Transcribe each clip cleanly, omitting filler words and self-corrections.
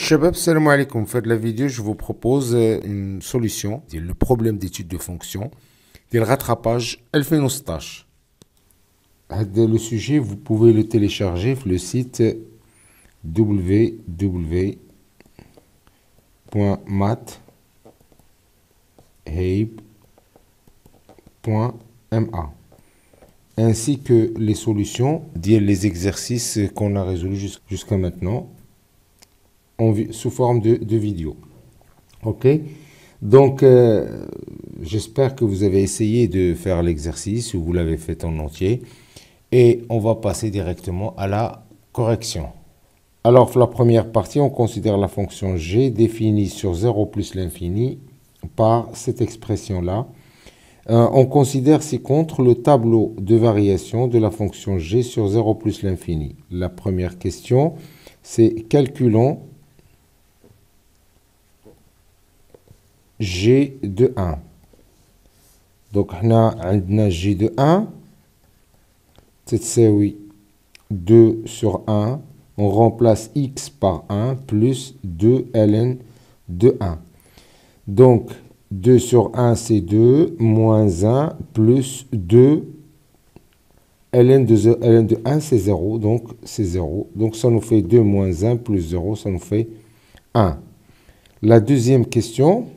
Shabab, salam alaikum. Fait de la vidéo, je vous propose une solution, c'est le problème d'étude de fonction, le rattrapage 2016. Le sujet, vous pouvez le télécharger sur le site www.mathhaib.ma ainsi que les solutions, les exercices qu'on a résolus jusqu'à maintenant sous forme de vidéo. Ok, donc j'espère que vous avez essayé de faire l'exercice ou vous l'avez fait en entier et on va passer directement à la correction. Alors pour la première partie, on considère la fonction g définie sur 0 plus l'infini par cette expression là. On considère ci-contre le tableau de variation de la fonction g sur 0 plus l'infini. La première question, c'est calculons g de 1. Donc, on a g de 1, c'est 2 sur 1. On remplace x par 1 plus 2 ln de 1. Donc, 2 sur 1, c'est 2, moins 1, plus 2, ln de 1, c'est 0, donc c'est 0. Donc, ça nous fait 2 moins 1 plus 0, ça nous fait 1. La deuxième question,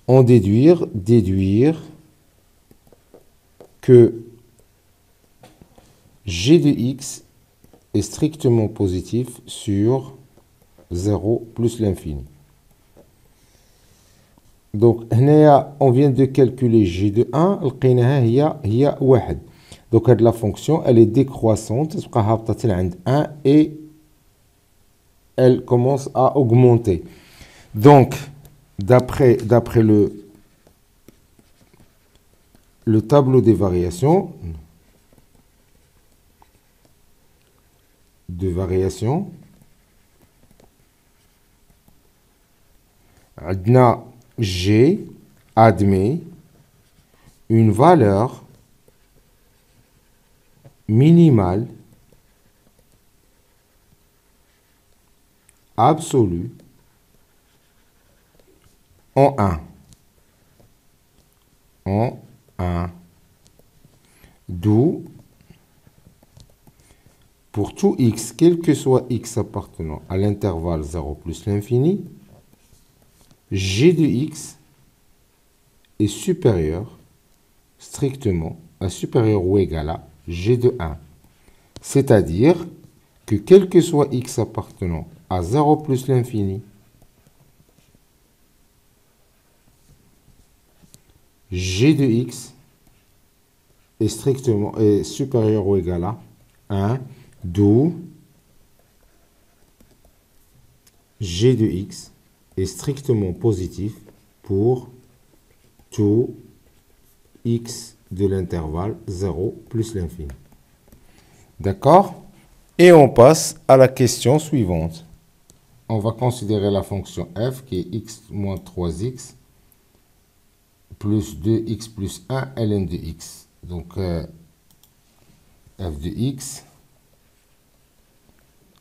on déduire que g de x est strictement positif sur 0 plus l'infini. Donc, on vient de calculer g de 1, donc la fonction, elle est décroissante, 1 et elle commence à augmenter. Donc, d'après le tableau des variations, G admet une valeur minimale absolue en 1. D'où, pour tout x, quel que soit x appartenant à l'intervalle 0 plus l'infini, g de x est supérieur, strictement, supérieur ou égal à g de 1. C'est-à-dire que quel que soit x appartenant à 0 plus l'infini, g de x est supérieur ou égal à 1, d'où g de x est strictement positif pour tout x de l'intervalle 0 plus l'infini. D'accord? Et on passe à la question suivante. On va considérer la fonction f qui est x moins 3x plus 2x plus 1 ln de x. Donc, f de x,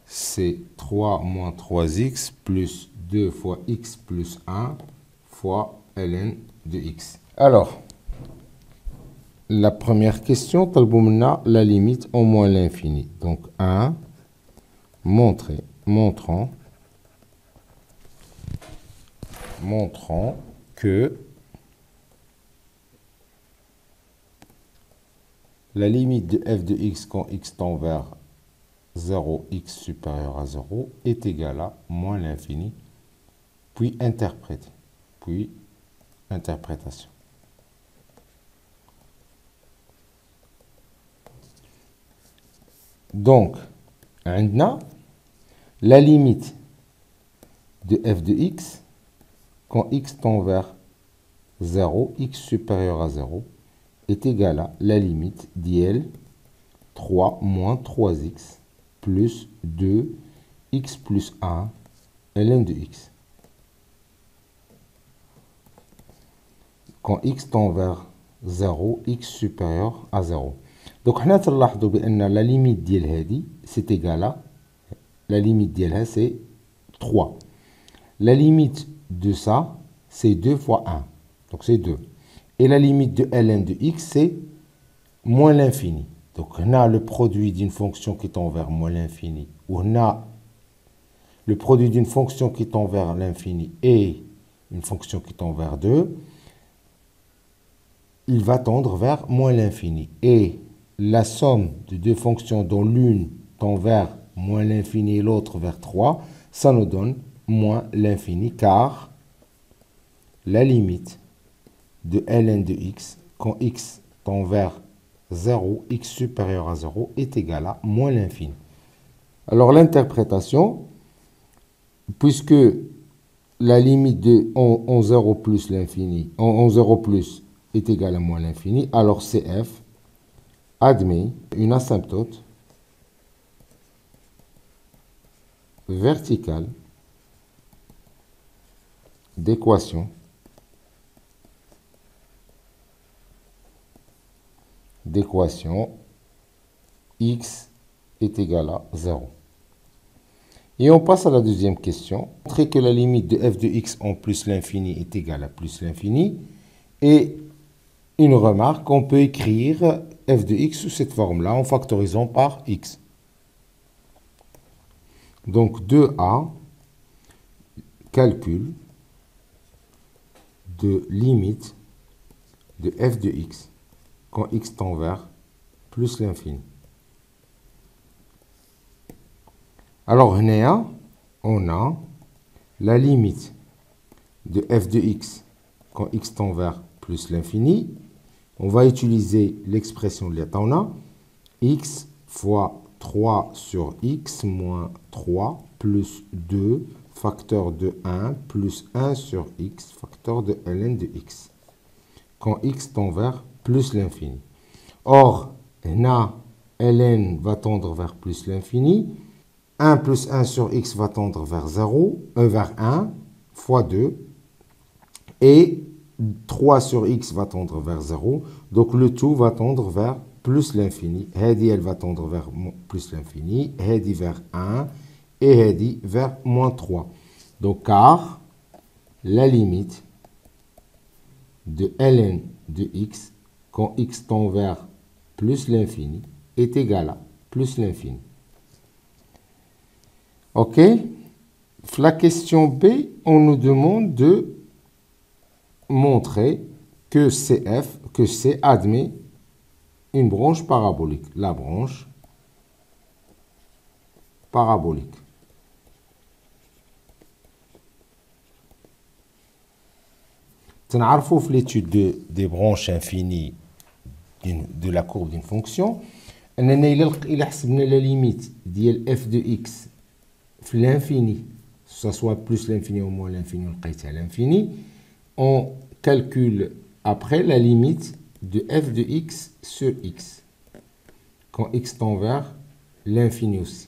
c'est 3 moins 3x plus 2 fois x plus 1 fois ln de x. Alors, la première question, la limite au moins l'infini. Donc, 1, montrant que la limite de f de x quand x tend vers 0, x supérieur à 0 est égale à moins l'infini, puis interprétation. Donc, on a la limite de f de x quand x tend vers 0, x supérieur à 0, est égale à la limite d'IL 3 moins 3x plus 2 x plus 1 ln de x. Quand x tend vers 0, x supérieur à 0. Donc, on a la limite d'IL c'est égal à la limite d'elle, c'est 3. La limite de ça, c'est 2 fois 1. Donc c'est 2. Et la limite de ln de x, c'est moins l'infini. Donc on a le produit d'une fonction qui tend vers moins l'infini, ou on a le produit d'une fonction qui tend vers l'infini et une fonction qui tend vers 2, il va tendre vers moins l'infini. Et la somme de deux fonctions dont l'une tend vers moins l'infini et l'autre vers 3, ça nous donne moins l'infini, car la limite de ln de x, quand x tend vers 0, x supérieur à 0, est égal à moins l'infini. Alors l'interprétation, puisque la limite de en 0 plus l'infini, en 0 plus est égal à moins l'infini, alors CF admet une asymptote verticale d'équation x est égal à 0. Et on passe à la deuxième question. Montrer que la limite de f de x en plus l'infini est égale à plus l'infini. Et une remarque, on peut écrire f de x sous cette forme-là en factorisant par x. Donc 2a, calcul de limite de f de x quand x tend vers plus l'infini. Alors, on a la limite de f de x quand x tend vers plus l'infini. On va utiliser l'expression de l'état. On a x fois 3 sur x moins 3 plus 2 facteur de 1 plus 1 sur x facteur de ln de x quand x tend vers plus l'infini. Or, ln va tendre vers plus l'infini. 1 plus 1 sur x va tendre vers 0, vers 1 fois 2. Et 3 sur x va tendre vers 0. Donc le tout va tendre vers plus l'infini. Hadi, elle va tendre vers plus l'infini. Hadi vers 1. Et Hadi vers moins 3. Donc car la limite de ln de x quand x tend vers plus l'infini est égale à plus l'infini. OK? La question B, on nous demande de montrer que CF, que C admet une branche parabolique. La branche parabolique. T'n'arrfou في l'étude des branches infinies de la courbe d'une fonction, أننا إلا حسبنا la limite ديال f de x في l'infini, que ce soit plus l'infini ou moins l'infini, on à l'infini, on calcule après la limite de f de x sur x, quand x tend vers l'infini aussi.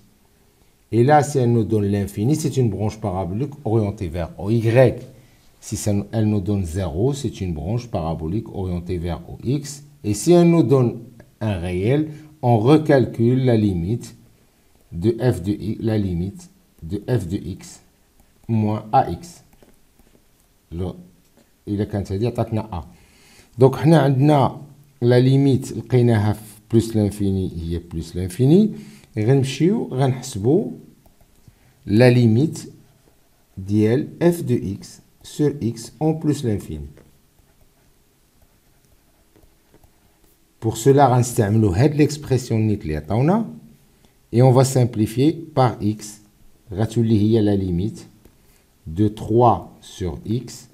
Et là, si elle nous donne l'infini, c'est une branche parabolique orientée vers y. Si elle nous donne 0, c'est une branche parabolique orientée vers OX. Et si elle nous donne un réel, on recalcule la limite de f de x, la limite de f de x moins ax. Il a quand dire a. Donc, on a la limite plus l'infini, il y a plus l'infini. Et on va la limite d'l f de x sur x en plus l'infini. Pour cela, on va utiliser l'expression et on va simplifier par x. Il y a la limite de 3 sur x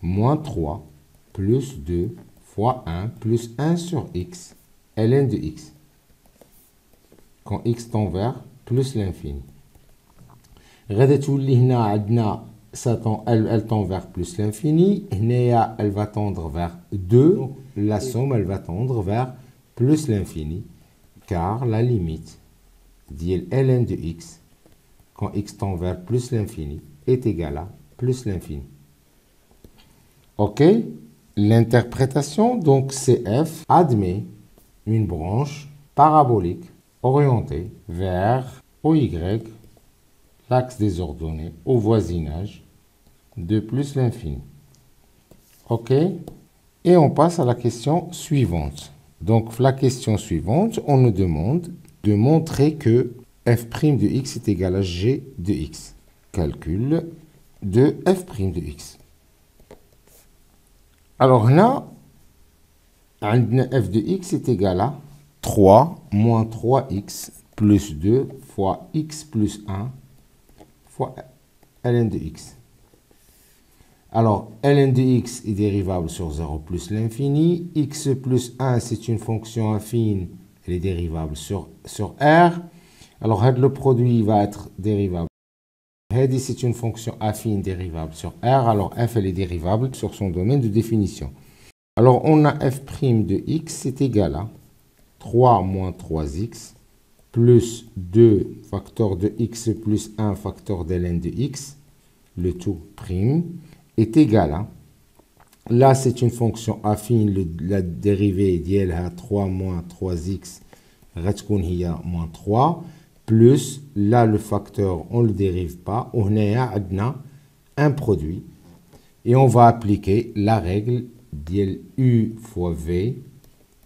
moins 3 plus 2 fois 1 plus 1 sur x ln de x quand x tend vers plus l'infini. Elle tend vers plus l'infini. Elle va tendre vers 2. Donc, la somme, elle va tendre vers plus l'infini. Car la limite ln de x, quand x tend vers plus l'infini, est égale à plus l'infini. OK? L'interprétation, donc, CF admet une branche parabolique orientée vers OY l'axe des ordonnées au voisinage de plus l'infini. OK? Et on passe à la question suivante. Donc, la question suivante, on nous demande de montrer que f' de x est égal à g de x. Calcul de f' de x. Alors là, f de x est égal à 3 moins 3x plus 2 fois x plus 1 fois ln de x. Alors, ln de x est dérivable sur 0 plus l'infini. X plus 1, c'est une fonction affine. Elle est dérivable sur R. Alors, le produit va être dérivable. C'est une fonction affine dérivable sur R. Alors, f, elle est dérivable sur son domaine de définition. Alors, on a f' de x, c'est égal à 3 moins 3x plus 2 facteur de x plus 1 facteur de ln de x, le tout prime, est égal à, là c'est une fonction affine, la dérivée d'elle à 3 moins 3x, moins 3, plus, là le facteur on ne le dérive pas, on a un produit, et on va appliquer la règle d'elle u fois v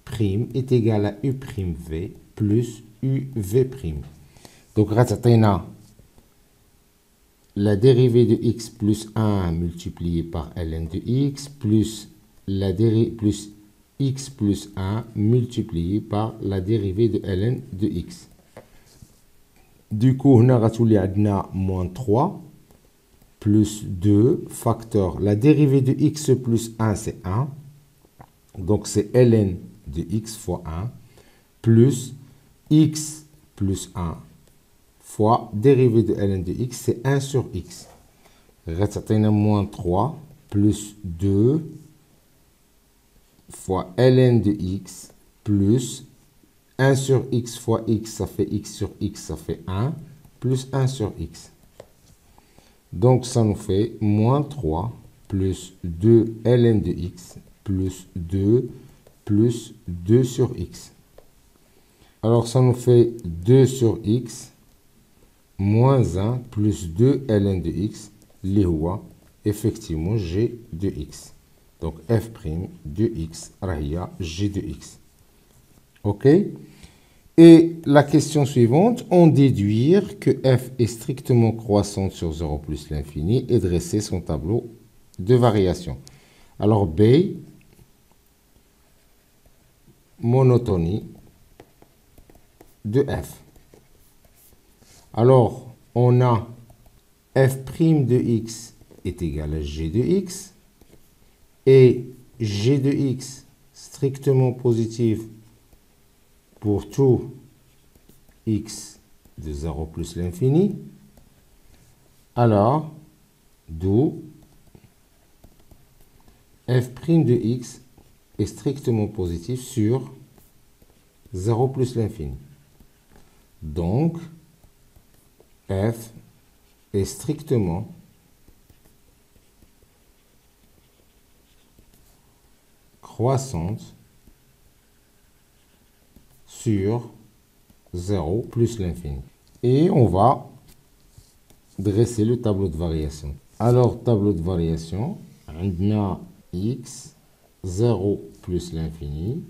prime est égal à u prime v plus uv prime. Donc, la dérivée de x plus 1 multiplié par ln de x plus x plus 1 multiplié par la dérivée de ln de x. Du coup, on a moins 3 plus 2 facteur. La dérivée de x plus 1, c'est 1. Donc, c'est ln de x fois 1 plus x plus 1 fois dérivée de ln de x, c'est 1 sur x. Reste moins 3 plus 2 fois ln de x plus 1 sur x fois x, ça fait x sur x, ça fait 1, plus 1 sur x. Donc, ça nous fait moins 3 plus 2 ln de x plus 2 plus 2 sur x. Alors, ça nous fait 2 sur x moins 1 plus 2 ln de x, les rois, effectivement, g de x. Donc, f' de x, rahia, g de x. OK? Et la question suivante, on déduire que f est strictement croissante sur 0 plus l'infini et dresser son tableau de variation. Alors, B, monotonie de f. Alors, on a f' de x est égal à g de x et g de x strictement positif pour tout x de 0 plus l'infini. Alors, d'où f' de x est strictement positif sur 0 plus l'infini. Donc, f est strictement croissante sur 0 plus l'infini. Et on va dresser le tableau de variation. Alors, tableau de variation, on a x, 0 plus l'infini.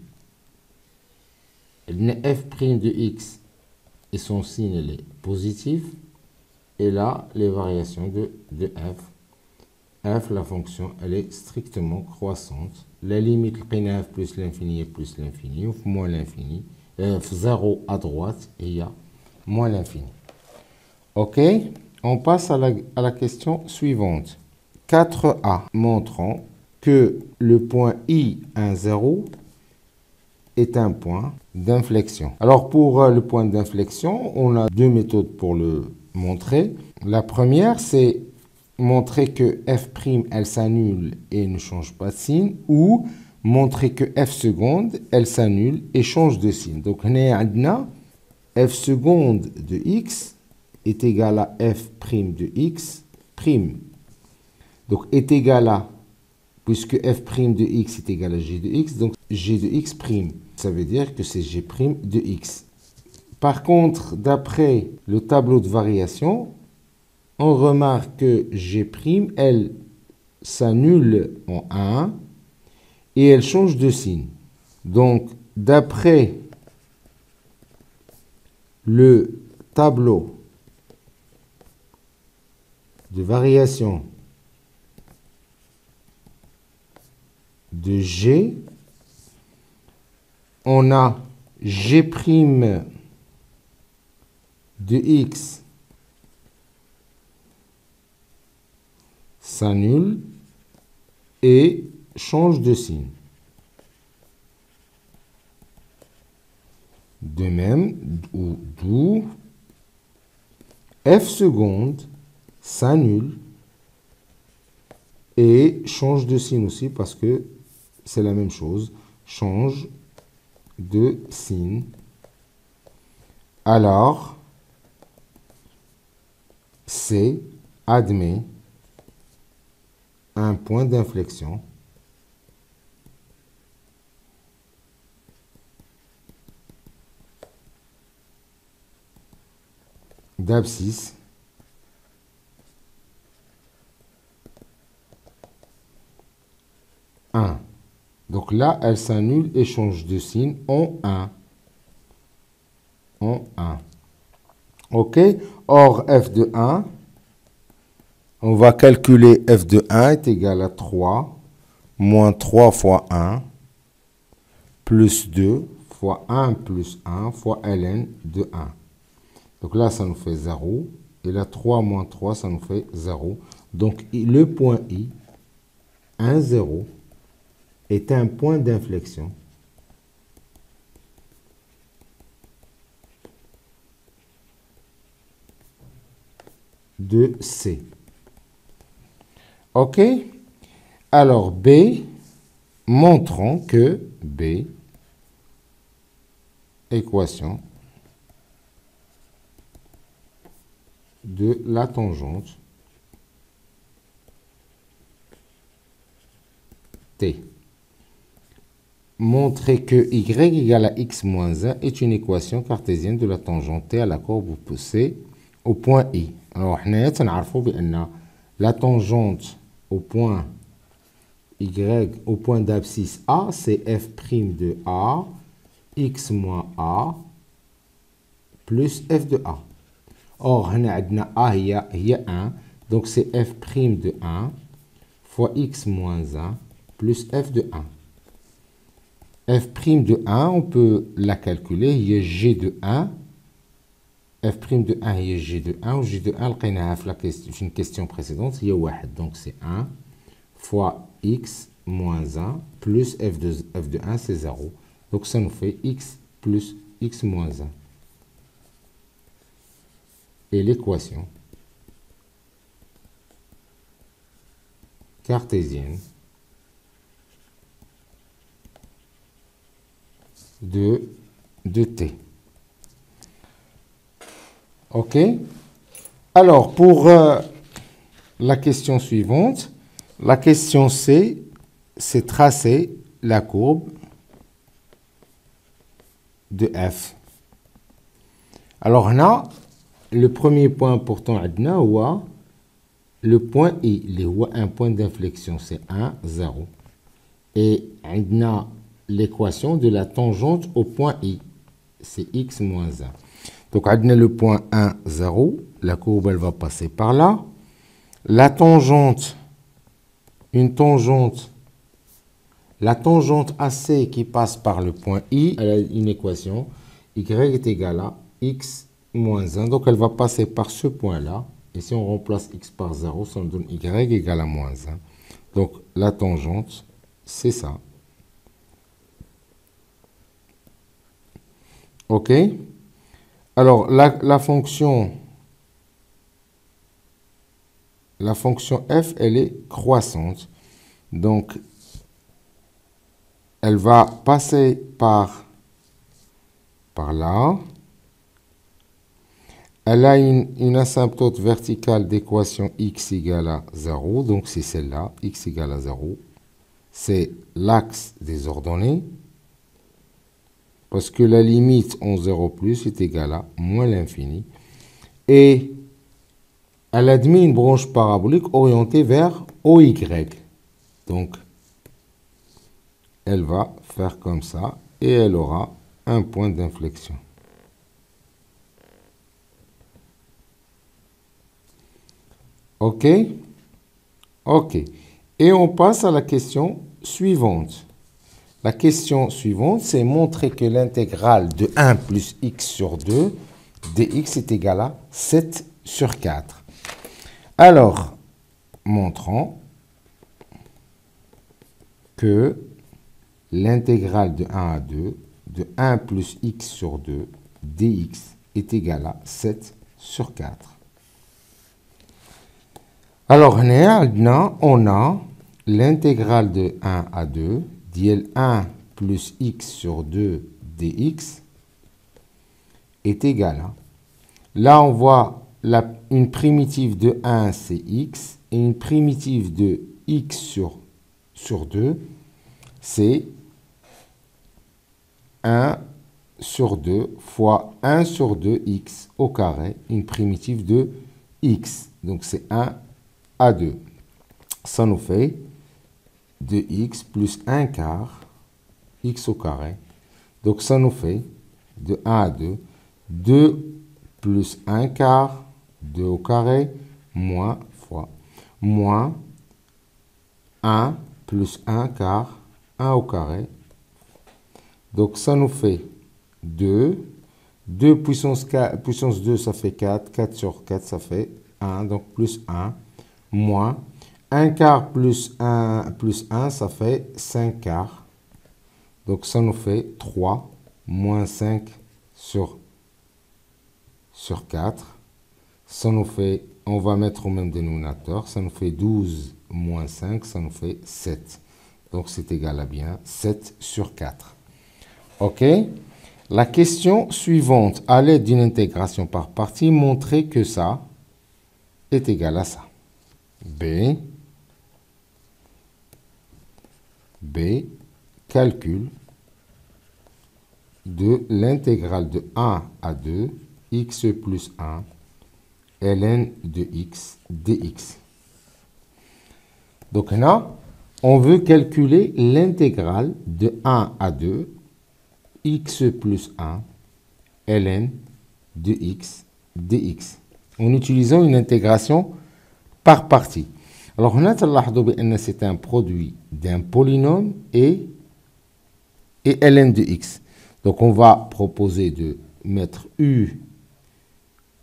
f' de x et son signe elle est positif. Et là, les variations de f. f, la fonction, elle est strictement croissante. La limite, le f plus l'infini et plus l'infini, ou moins l'infini. 0 à droite, et il y a moins l'infini. OK? On passe à la question suivante. 4a montrant que le point I10 est un point d'inflexion. Alors, pour le point d'inflexion, on a deux méthodes pour le montrer. La première, c'est montrer que f', elle s'annule et ne change pas de signe, ou montrer que f seconde, elle s'annule et change de signe. Donc, on a f seconde de x est égal à f' de x prime. Donc, est égal à, puisque f' de x est égal à g de x, donc g de x prime. Ça veut dire que c'est g' de x. Par contre, d'après le tableau de variation, on remarque que G', elle s'annule en 1 et elle change de signe. Donc, d'après le tableau de variation de G, on a G' de X s'annule et change de signe. De même, d'où F seconde s'annule et change de signe aussi parce que c'est la même chose, change de signe. Alors, C admet un point d'inflexion d'abscisse un. Donc là, elle s'annule et change de signe en 1. En 1. OK? Or, f de 1, on va calculer f de 1 est égal à 3 moins 3 fois 1 plus 2 fois 1 plus 1 fois ln de 1. Donc là, ça nous fait 0. Et là, 3 moins 3, ça nous fait 0. Donc, le point I, 1, 0, est un point d'inflexion de C. OK? Alors, B, montrons que B, équation de la tangente T. Montrer que y égale à x moins 1 est une équation cartésienne de la tangente T à la courbe opposée au point I. Alors, la tangente au point Y, au point d'abscisse A, c'est f' de A, x moins A, plus f de A. Or, on a A, il y a 1, donc c'est f' de 1 fois x moins 1 plus f de 1. f' de 1, on peut la calculer, il y a g de 1. f' de 1, il y a g de 1, ou g de 1, c'est une question précédente, il y a 1, donc c'est 1 fois x moins 1 plus f de 1, c'est 0. Donc ça nous fait x plus x moins 1. Et l'équation cartésienne de T. OK? Alors, pour la question suivante, la question C, c'est tracer la courbe de F. Alors, on a le premier point important, le point I, il y a un point d'inflexion, c'est 1, 0. Et on a l'équation de la tangente au point I, c'est x moins 1. Donc, on a le point 1, 0. La courbe, elle va passer par là. La tangente, la tangente AC qui passe par le point I, elle a une équation, y est égal à x moins 1. Donc, elle va passer par ce point-là. Et si on remplace x par 0, ça nous donne y égale à moins 1. Donc, la tangente, c'est ça. OK? Alors, la fonction f, elle est croissante. Donc, elle va passer par là. Elle a une asymptote verticale d'équation x égale à 0. Donc, c'est celle-là, x égale à 0. C'est l'axe des ordonnées. Parce que la limite en 0 plus est égale à moins l'infini. Et Elle admet une branche parabolique orientée vers OY. Donc, elle va faire comme ça et elle aura un point d'inflexion. OK? OK. Et on passe à la question suivante. La question suivante, c'est montrer que l'intégrale de 1 plus x sur 2 dx est égale à 7 sur 4. Alors, montrons que l'intégrale de 1 à 2 de 1 plus x sur 2 dx est égale à 7 sur 4. Alors, on a l'intégrale de 1 à 2 dl 1 plus x sur 2 dx est égale à... Là, on voit une primitive de 1, c'est x, et une primitive de x sur 2, c'est 1 sur 2 fois 1 sur 2x au carré, une primitive de x. Donc, c'est 1 à 2. Ça nous fait 2x plus 1 quart x au carré. Donc, ça nous fait de 1 à 2, 2 plus 1 quart, 2 au carré, moins fois, moins 1 plus 1 quart, 1 au carré. Donc, ça nous fait 2. 2 puissance 2, ça fait 4. 4 sur 4, ça fait 1. Donc, plus 1, moins 1 quart plus 1, ça fait 5 quarts. Donc, ça nous fait 3, moins 5 sur 4. Ça nous fait, on va mettre au même dénominateur, ça nous fait 12 moins 5, ça nous fait 7. Donc, c'est égal à bien 7 sur 4. OK? La question suivante, à l'aide d'une intégration par partie, montrer que ça est égal à ça. B, calcul de l'intégrale de 1 à 2, x plus 1, ln de x dx. Donc là, on veut calculer l'intégrale de 1 à 2, x plus 1, ln de x dx, en utilisant une intégration par partie. Alors, on a que c'est un produit d'un polynôme et ln de x. Donc, on va proposer de mettre u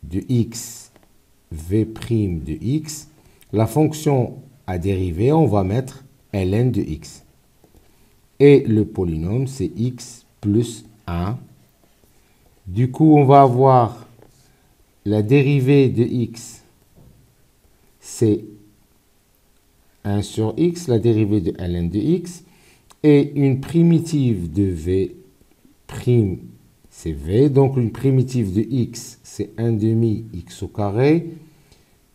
de x, v' de x. La fonction à dériver, on va mettre ln de x. Et le polynôme, c'est x plus 1. Du coup, on va avoir la dérivée de x, c'est 1 sur x, la dérivée de ln de x, et une primitive de v', c'est v, donc une primitive de x, c'est 1 demi x au carré,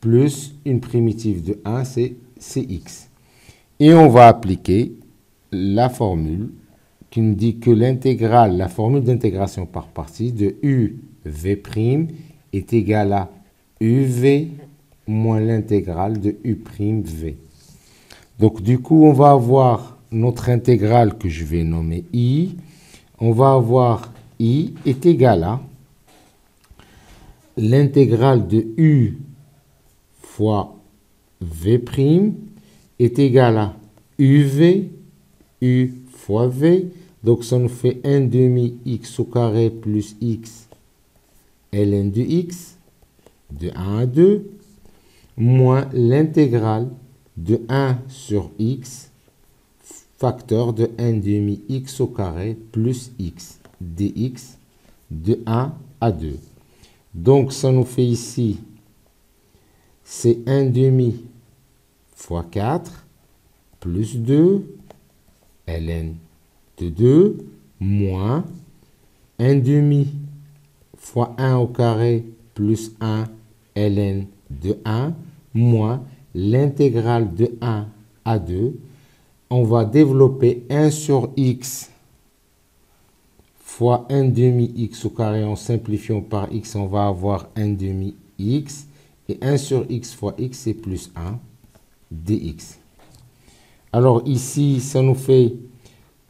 plus une primitive de 1, c'est x. Et on va appliquer la formule qui nous dit que l'intégrale, la formule d'intégration par partie de uv' est égale à uv moins l'intégrale de u'v. Donc, du coup, on va avoir notre intégrale que je vais nommer i. On va avoir i est égal à l'intégrale de u fois v' est égal à uv, u fois v. Donc, ça nous fait 1 demi x au carré plus x ln de x de 1 à 2 moins l'intégrale de 1 sur x facteur de 1 demi x au carré plus x dx de 1 à 2. Donc, ça nous fait ici, c'est 1 demi fois 4 plus 2 ln de 2 moins 1 demi fois 1 au carré plus 1 ln de 1 moins l'intégrale de 1 à 2. On va développer 1 sur x fois 1 demi x au carré en simplifiant par x, on va avoir 1 demi x Et 1 sur x fois x, c'est plus 1 dx. Alors ici, ça nous fait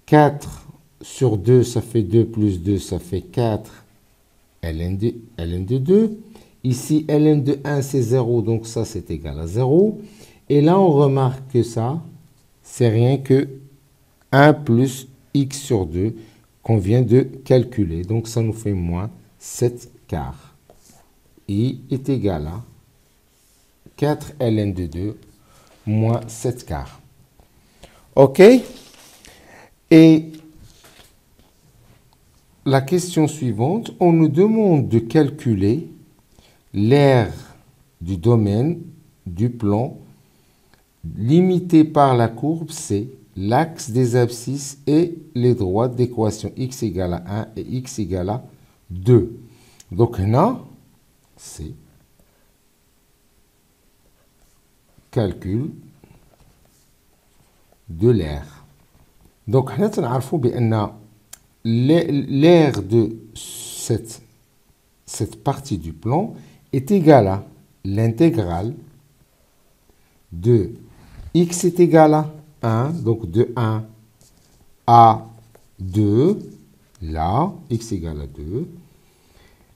4 sur 2, ça fait 2 plus 2, ça fait 4 ln de 2. Ici, ln de 1, c'est 0, donc ça, c'est égal à 0. Et là, on remarque que ça, c'est rien que 1 plus x sur 2 qu'on vient de calculer. Donc, ça nous fait moins 7 quarts. I est égal à 4 ln de 2 moins 7 quarts. OK? Et la question suivante, on nous demande de calculer l'aire du domaine du plan limité par la courbe C, l'axe des abscisses et les droites d'équation x égale à 1 et x égale à 2. Donc, là, c'est calcul de l'aire. Donc, nous savons que l'aire de cette partie du plan est égale à l'intégrale de x est égal à 1, donc de 1 à 2, là, x égale à 2,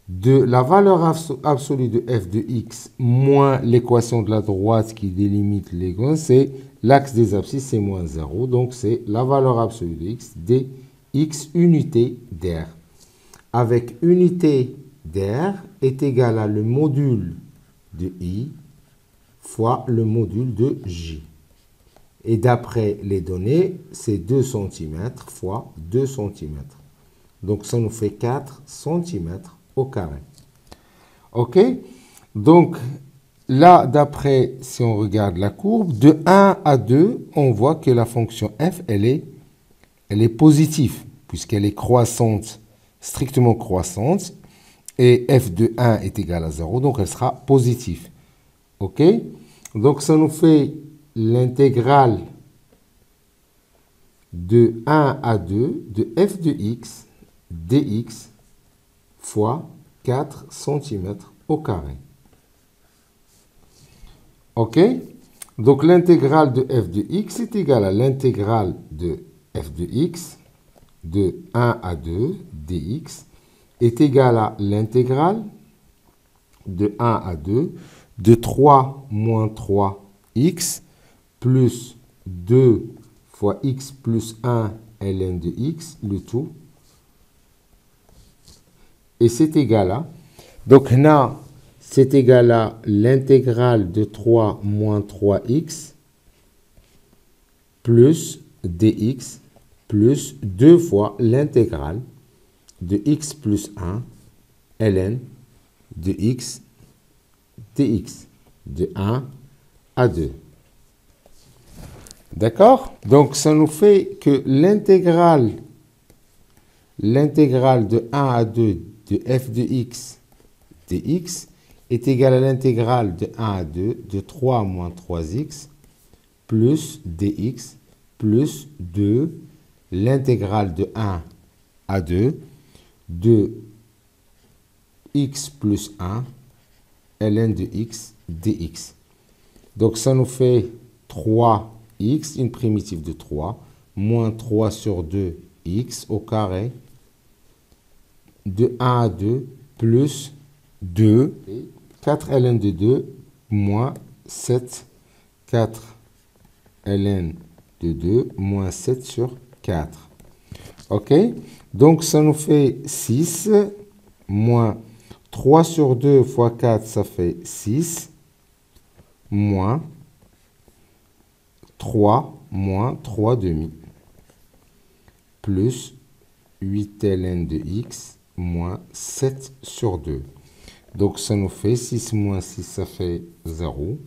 de la valeur absolue de f de x moins l'équation de la droite qui délimite les coins, c'est l'axe des abscisses, c'est moins 0, donc c'est la valeur absolue de x, dx unité d'aire. Avec unité d'aire est égal à le module de i fois le module de j. Et d'après les données, c'est 2 cm fois 2 cm. Donc, ça nous fait 4 cm au carré. OK? Donc, là, d'après, si on regarde la courbe, de 1 à 2, on voit que la fonction f, elle est positive, puisqu'elle est croissante, strictement croissante. Et f de 1 est égal à 0, donc elle sera positive. OK? Donc, ça nous fait l'intégrale de 1 à 2 de f de x dx fois 4 cm au carré. OK? Donc, l'intégrale de f de x est égale à l'intégrale de f de x de 1 à 2 dx est égale à l'intégrale de 1 à 2 de 3 moins 3x plus 2 fois x plus 1 ln de x, le tout. Et c'est égal à, donc là, c'est égal à l'intégrale de 3 moins 3x plus dx plus 2 fois l'intégrale de x plus 1 ln de x dx de 1 à 2. D'accord? Donc, ça nous fait que l'intégrale de 1 à 2 de f de x dx est égale à l'intégrale de 1 à 2 de 3 moins 3x plus dx plus 2 l'intégrale de 1 à 2 de x plus 1 ln de x dx. Donc, ça nous fait 3x, une primitive de 3, moins 3 sur 2x au carré, de 1 à 2, plus 2, 4 ln de 2, moins 7, 4 ln de 2, moins 7 sur 4. OK? Donc, ça nous fait 6, moins 3 sur 2 fois 4, ça fait 6, moins 3, moins 3 demi, plus 8 ln de x, moins 7 sur 2. Donc, ça nous fait 6 moins 6, ça fait 0.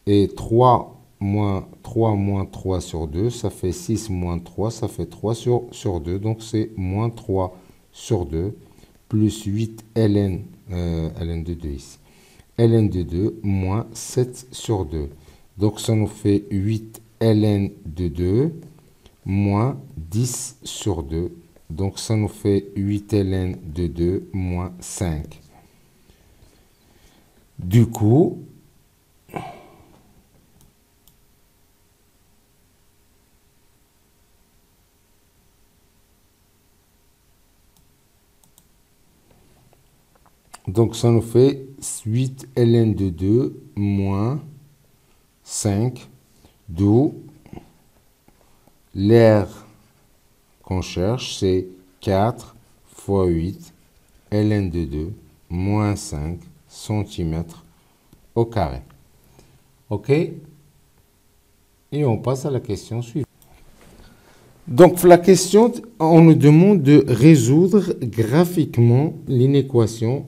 Et 3 moins 3 sur 2, ça fait 6 moins 3, ça fait 3 sur 2. Donc, c'est moins 3 sur 2, plus 8 ln, ln de 2 ici. ln de 2, moins 7 sur 2. Donc, ça nous fait 8 ln de 2, moins 10 sur 2. Donc, ça nous fait 8 ln de 2, moins 5. Du coup, donc ça nous fait 8 ln de 2 moins 5, d'où l'air qu'on cherche, c'est 4 fois 8 ln de 2 moins 5 cm au carré. OK? Et on passe à la question suivante. Donc, la question, on nous demande de résoudre graphiquement l'inéquation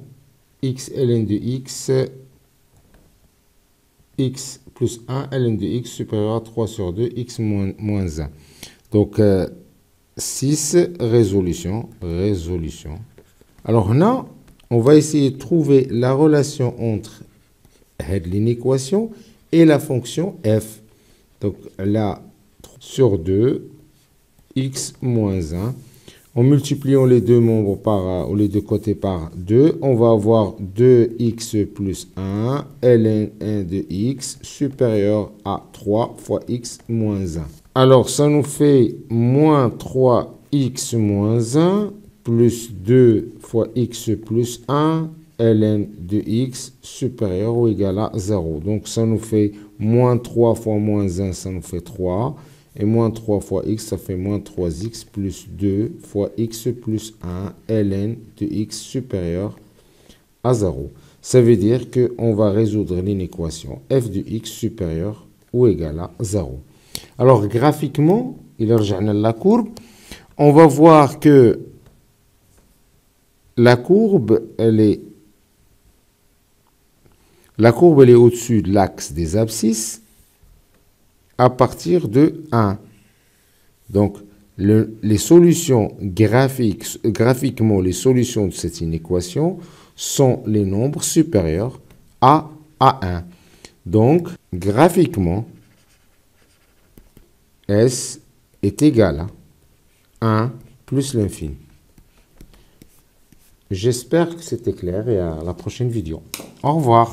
x ln de x plus 1 ln de x supérieur à 3 sur 2 x moins 1. Donc, 6, résolution. Alors là, on va essayer de trouver la relation entre l'inéquation et la fonction f. Donc là, 3 sur 2, x moins 1. En multipliant les deux membres par, ou les deux côtés par 2, on va avoir 2x plus 1, ln 1 de x supérieur à 3 fois x moins 1. Alors, ça nous fait moins 3x moins 1 plus 2 fois x plus 1, ln de x supérieur ou égal à 0. Donc, ça nous fait moins 3 fois moins 1, ça nous fait 3. Et moins 3 fois x, ça fait moins 3x plus 2 fois x plus 1, ln de x supérieur à 0. Ça veut dire qu'on va résoudre l'inéquation f de x supérieur ou égal à 0. Alors, graphiquement, il revient à la courbe. On va voir que la courbe, elle est au-dessus de l'axe des abscisses à partir de 1. Donc, les solutions graphiquement, les solutions de cette inéquation sont les nombres supérieurs à 1. Donc, graphiquement, S est égal à 1 plus l'infini. J'espère que c'était clair et à la prochaine vidéo. Au revoir.